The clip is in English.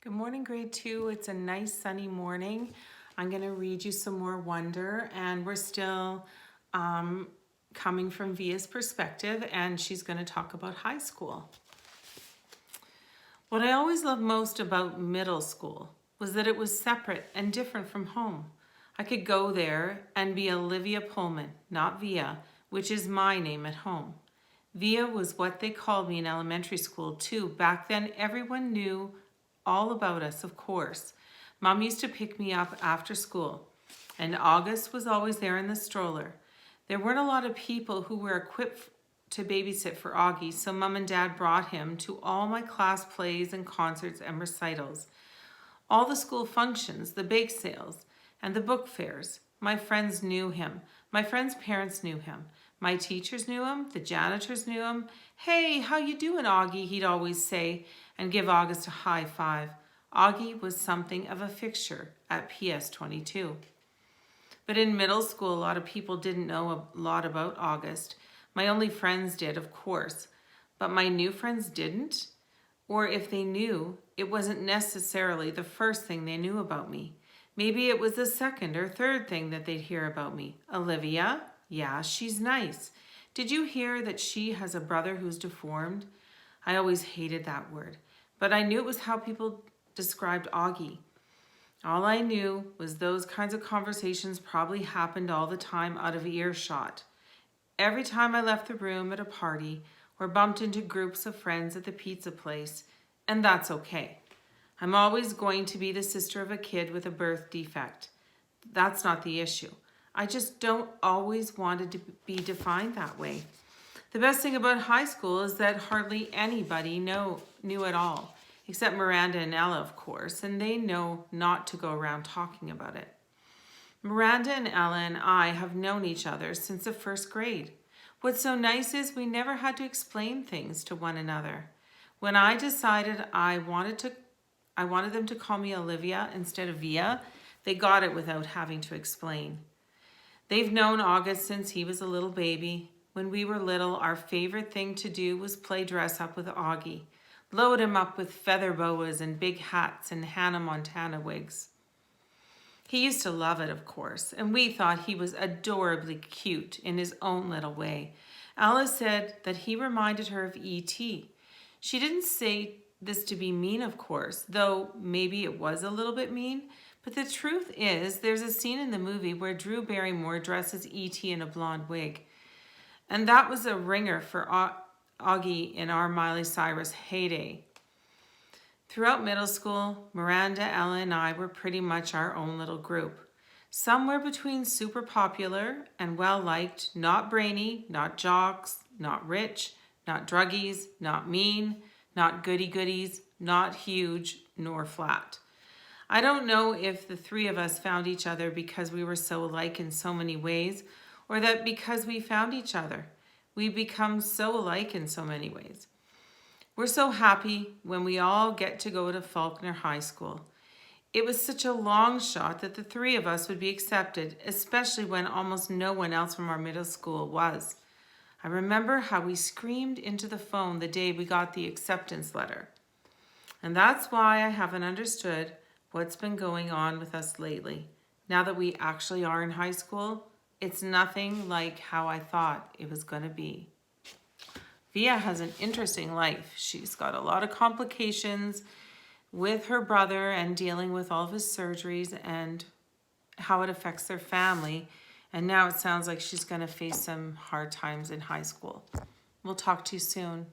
Good morning, grade 2. It's a nice sunny morning. I'm going to read you some more wonder, and we're still coming from Via's perspective, and she's going to talk about high school. What I always loved most about middle school was that it was separate and different from home. I could go there and be Olivia Pullman, not Via, which is my name at home. Via was what they called me in elementary school too. Back then, everyone knew all about us, of course. Mom used to pick me up after school, and August was always there in the stroller. There weren't a lot of people who were equipped to babysit for Augie, so Mom and Dad brought him to all my class plays and concerts and recitals. All the school functions, the bake sales, and the book fairs. My friends knew him. My friends' parents knew him. My teachers knew him. The janitors knew him. "Hey, how you doing, Augie?" he'd always say, and give August a high five. Augie was something of a fixture at PS 22. But in middle school, a lot of people didn't know a lot about August. My only friends did, of course, but my new friends didn't. Or if they knew, it wasn't necessarily the first thing they knew about me. Maybe it was the second or third thing that they'd hear about me. Olivia? Yeah, she's nice. Did you hear that she has a brother who's deformed? I always hated that word, but I knew it was how people described Augie. All I knew was those kinds of conversations probably happened all the time out of earshot. Every time I left the room at a party or bumped into groups of friends at the pizza place, and that's okay. I'm always going to be the sister of a kid with a birth defect. That's not the issue. I just don't always want it to be defined that way. The best thing about high school is that hardly anybody knew at all, except Miranda and Ella, of course, and they know not to go around talking about it. Miranda and Ella and I have known each other since the first grade. What's so nice is we never had to explain things to one another. When I decided I wanted them to call me Olivia instead of Via, they got it without having to explain. They've known August since he was a little baby. When we were little, our favorite thing to do was play dress up with Augie, load him up with feather boas and big hats and Hannah Montana wigs. He used to love it, of course, and we thought he was adorably cute in his own little way. Alice said that he reminded her of E.T. She didn't say this to be mean, of course, though maybe it was a little bit mean. But the truth is, there's a scene in the movie where Drew Barrymore dresses E.T. in a blonde wig. And that was a ringer for Augie in our Miley Cyrus heyday. Throughout middle school, Miranda, Ella, and I were pretty much our own little group. Somewhere between super popular and well-liked, not brainy, not jocks, not rich, not druggies, not mean, not goody-goodies, not huge, nor flat. I don't know if the three of us found each other because we were so alike in so many ways, or that because we found each other, we become so alike in so many ways. We're so happy when we all get to go to Faulkner High School. It was such a long shot that the three of us would be accepted, especially when almost no one else from our middle school was. I remember how we screamed into the phone the day we got the acceptance letter. And that's why I haven't understood what's been going on with us lately. Now that we actually are in high school, it's nothing like how I thought it was going to be. Via has an interesting life. She's got a lot of complications with her brother and dealing with all of his surgeries and how it affects their family. And now it sounds like she's going to face some hard times in high school. We'll talk to you soon.